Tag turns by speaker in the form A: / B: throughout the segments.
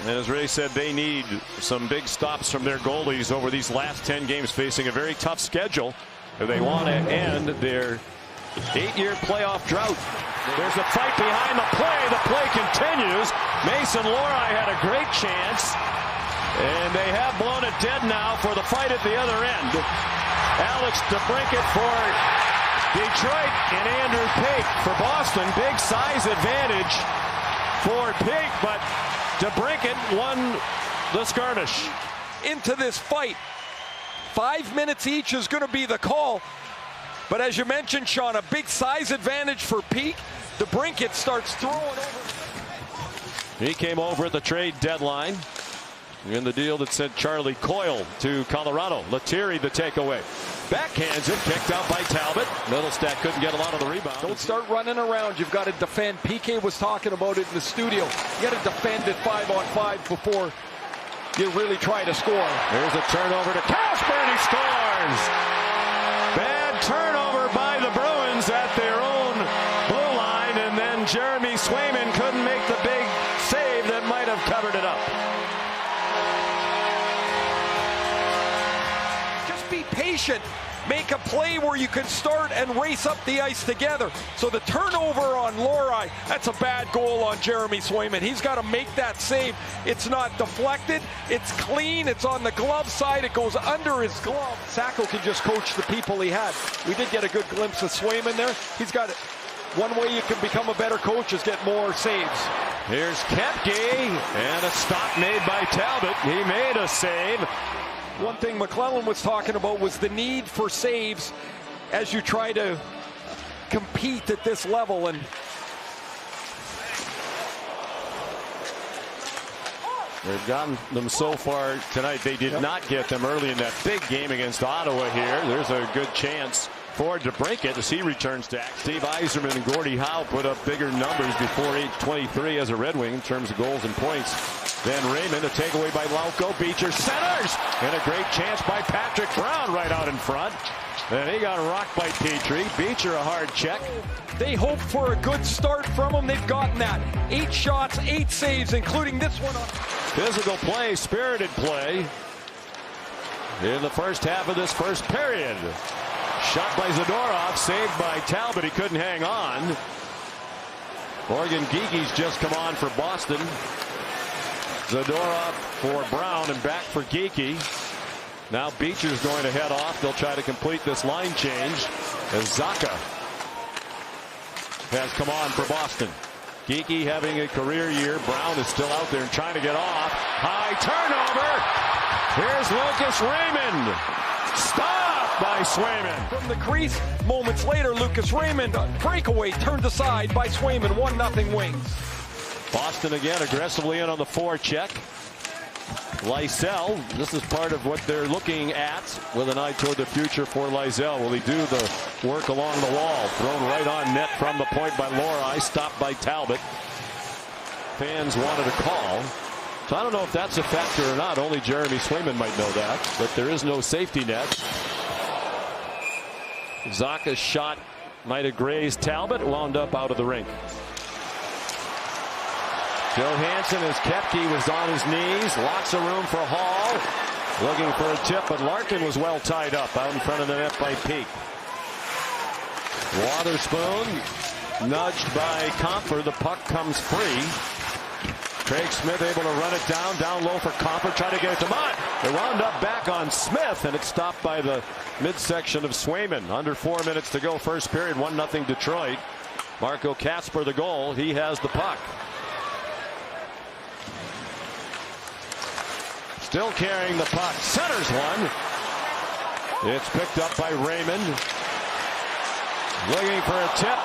A: And as Ray said, they need some big stops from their goalies over these last 10 games, facing a very tough schedule if they want to end their 8-year playoff drought. There's a fight behind the play. The play continues. Mason Lohrei had a great chance, and they have blown it dead now for the fight at the other end. Alex DeBrincat for Detroit and Andrew Peeke for Boston. Big size advantage for Peeke, but DeBrincat won the skirmish.
B: Into this fight. 5 minutes each is going to be the call. But as you mentioned, Sean, a big size advantage for Peeke. DeBrincat starts throwing over.
A: He came over at the trade deadline in the deal that sent Charlie Coyle to Colorado. Lettieri the takeaway. Backhands it, kicked out by Talbot. Middlestat couldn't get a lot of the rebound.
B: Don't start running around. You've got to defend. PK was talking about it in the studio. You got to defend it 5-on-5 before you really try to score.
A: There's a turnover to Kasper, and he scores. Bad turnover by the Bruins at their own blue line, and then Jeremy Swayman couldn't make the big save that might have covered it up.
B: Just be patient. Make a play where you can start and race up the ice together. So the turnover on Lohrei, that's a bad goal on Jeremy Swayman. He's got to make that save. It's not deflected. It's clean. It's on the glove side. It goes under his glove. Sacco can just coach the people he had. We did get a good glimpse of Swayman there. He's got it. One way you can become a better coach is get more saves.
A: Here's Koepke, and a stop made by Talbot. He made a save.
B: One thing McClellan was talking about was the need for saves as you try to compete at this level. And
A: they've gotten them so far tonight. They did not get them early in that big game against Ottawa here. There's a good chance for DeBrincat as he returns to act. Steve Yzerman and Gordie Howe put up bigger numbers before 8:23 as a Red Wing in terms of goals and points. Then Raymond, a takeaway by Lauko. Beecher centers, and a great chance by Patrick Brown right out in front. And he got rocked by Petrie. Beecher a hard check.
B: They hope for a good start from him. They've gotten that. 8 shots, 8 saves, including this one.
A: Physical play, spirited play in the first half of this first period. Shot by Zadorov, saved by Talbot. He couldn't hang on. Morgan Geeky's just come on for Boston. Zadorov for Brown, and back for Geeky. Now Beecher's going to head off. They'll try to complete this line change as Zacha has come on for Boston. Geeky having a career year. Brown is still out there and trying to get off. High turnover. Here's Lucas Raymond. Stopped by Swayman.
B: From the crease, moments later, Lucas Raymond, breakaway, turned aside by Swayman. 1-0 Wings.
A: Boston again aggressively in on the forecheck. Lysell, this is part of what they're looking at with an eye toward the future for Lysell. Will he do the work along the wall? Thrown right on net from the point by Lohrei, stopped by Talbot. Fans wanted a call. So I don't know if that's a factor or not. Only Jeremy Swayman might know that. But there is no safety net. Zacha's shot might have grazed Talbot, wound up out of the rink. Johansson, as Koepke was on his knees, lots of room for Hall. Looking for a tip, but Larkin was well tied up out in front of the net by Peeke. Waterspoon nudged by Kasper. The puck comes free. Craig Smith able to run it down low for Kasper, trying to get it to Mott. It wound up back on Smith, and it's stopped by the midsection of Swayman. Under 4 minutes to go, first period, 1-0 Detroit. Marco Kasper the goal. He has the puck. Still carrying the puck. Centers one. It's picked up by Raymond. Looking for a tip.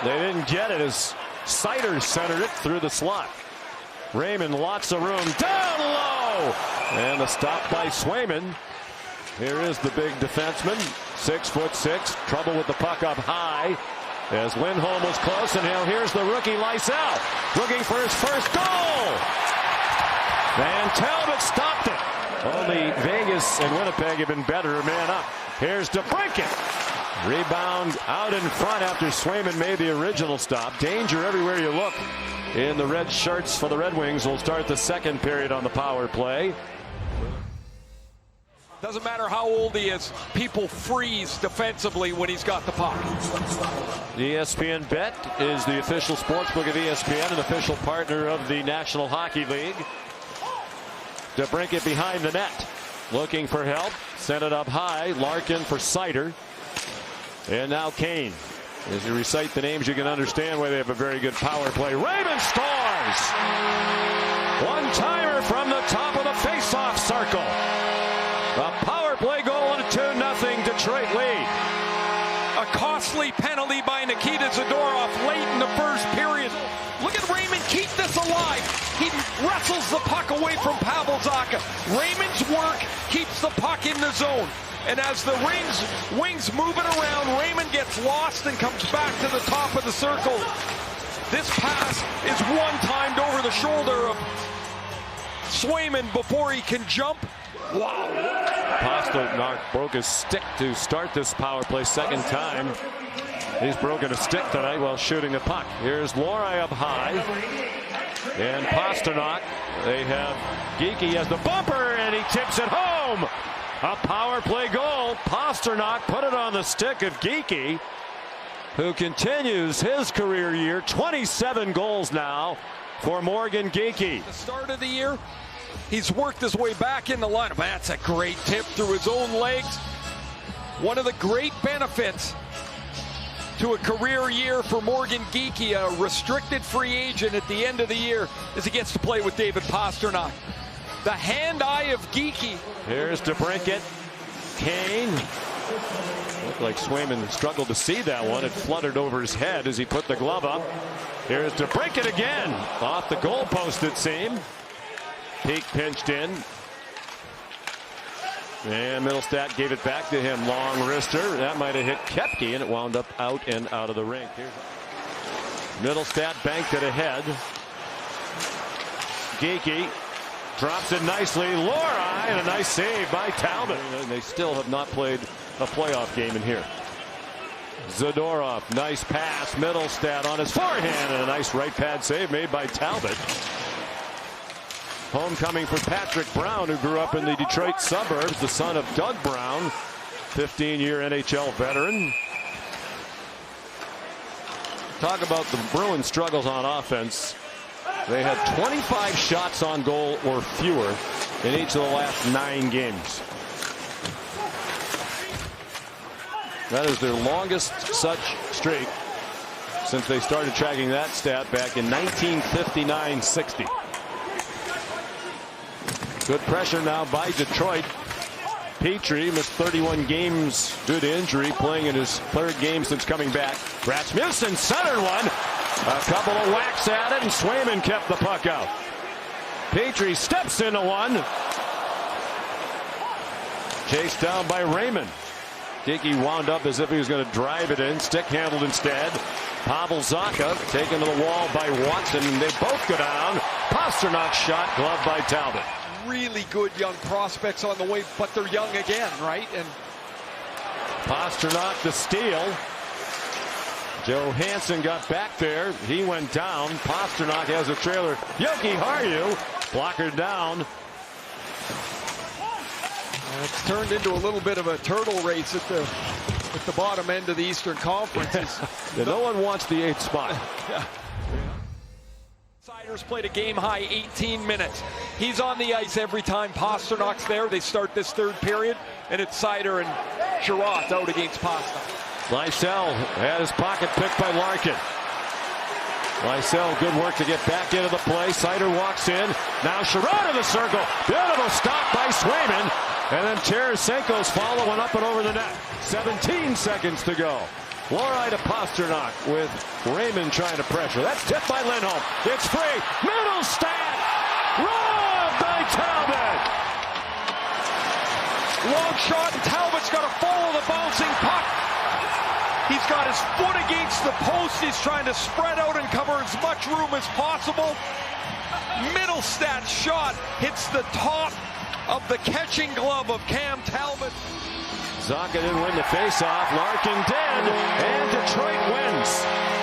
A: They didn't get it as Siders centered it through the slot. Raymond, lots of room. Down low. And the stop by Swayman. Here is the big defenseman. 6'6". Trouble with the puck up high. As Lindholm was close. And now here's the rookie Lysell. Looking for his first goal. And Talbot stopped it. Only Vegas and Winnipeg have been better man up. Here's DeBrincat. Rebound out in front after Swayman made the original stop. Danger everywhere you look in the red shirts for the Red Wings. Will start the second period on the power play.
B: Doesn't matter how old he is, people freeze defensively when he's got the puck.
A: ESPN Bet is the official sportsbook of ESPN, an official partner of the National Hockey League. DeBrincat behind the net, looking for help. Sent it up high. Larkin for Seider. And now Kane. As you recite the names, you can understand why they have a very good power play. Raymond scores! One-timer from the top of the face-off circle. A power play goal and a 2-0 Detroit lead.
B: A costly penalty by Nikita Zadorov late in the first period. Look at Raymond keep this alive. He wrestles the puck away from Pavel Zacha. Raymond's work keeps the puck in the zone. And as the wings moving around, Raymond gets lost and comes back to the top of the circle. This pass is one-timed over the shoulder of Swayman before he can jump. Wow.
A: Pasternak broke his stick to start this power play. Second time he's broken a stick tonight while shooting a puck. Here's Lohrei up high. And Pasternak, they have Geekie as the bumper, and he tips it home. A power play goal. Pasternak put it on the stick of Geekie, who continues his career year. 27 goals now for Morgan Geekie.
B: The start of the year, he's worked his way back in the lineup. That's a great tip through his own legs. One of the great benefits to a career year for Morgan Geekie, a restricted free agent at the end of the year, is he gets to play with David Pasternak. The hand-eye of Geekie.
A: Here's DeBrincat. Kane. Looked like Swayman struggled to see that one. It fluttered over his head as he put the glove up. Here's DeBrincat again. Off the goalpost, it seemed. Peak pinched in. And Middlestat gave it back to him. Long wrister. That might have hit Koepke, and it wound up out and out of the rink. Middlestat banked it ahead. Geekie drops it nicely. Lohrei, and a nice save by Talbot. And they still have not played a playoff game in here. Zadorov, nice pass. Middlestat on his forehand, and a nice right pad save made by Talbot. Homecoming for Patrick Brown, who grew up in the Detroit suburbs, the son of Doug Brown, 15-year NHL veteran. Talk about the Bruins' struggles on offense. They had 25 shots on goal or fewer in each of the last 9 games. That is their longest such streak since they started tracking that stat back in 1959-60. Good pressure now by Detroit. Petrie missed 31 games due to injury, playing in his 3rd game since coming back. Rasmussen centered one. A couple of whacks at it, and Swayman kept the puck out. Petrie steps into one. Chased down by Raymond. Geekie wound up as if he was going to drive it in. Stick handled instead. Pavel Zacha taken to the wall by Watson. They both go down. Pasternak's shot gloved by Talbot.
B: Really good young prospects on the way, but they're young again, right? And
A: Pasternak the steal. Johansson got back there. He went down. Pasternak has a trailer. Yoki Haru blocker down.
B: It's turned into a little bit of a turtle race at the bottom end of the Eastern Conference.
A: Yeah, no one wants the 8th spot.
B: Siders played a game-high 18 minutes. He's on the ice every time Pasternak's there. They start this 3rd period, and it's Seider and Sherratt out against Pasternak.
A: Lysell had his pocket picked by Larkin. Lysell, good work to get back into the play. Seider walks in. Now Sherratt in the circle. Beautiful stop by Swayman. And then Tarasenko's following up and over the net. 17 seconds to go. Lohrei to Pasternak with Raymond trying to pressure. That's tipped by Lindholm. It's free. Middlestat. Robbed by Talbot.
B: Long shot, and Talbot's got to follow the bouncing puck. He's got his foot against the post. He's trying to spread out and cover as much room as possible. Middlestat's shot hits the top of the catching glove of Cam Talbot.
A: Zacha didn't win the faceoff. Larkin did, and Detroit wins.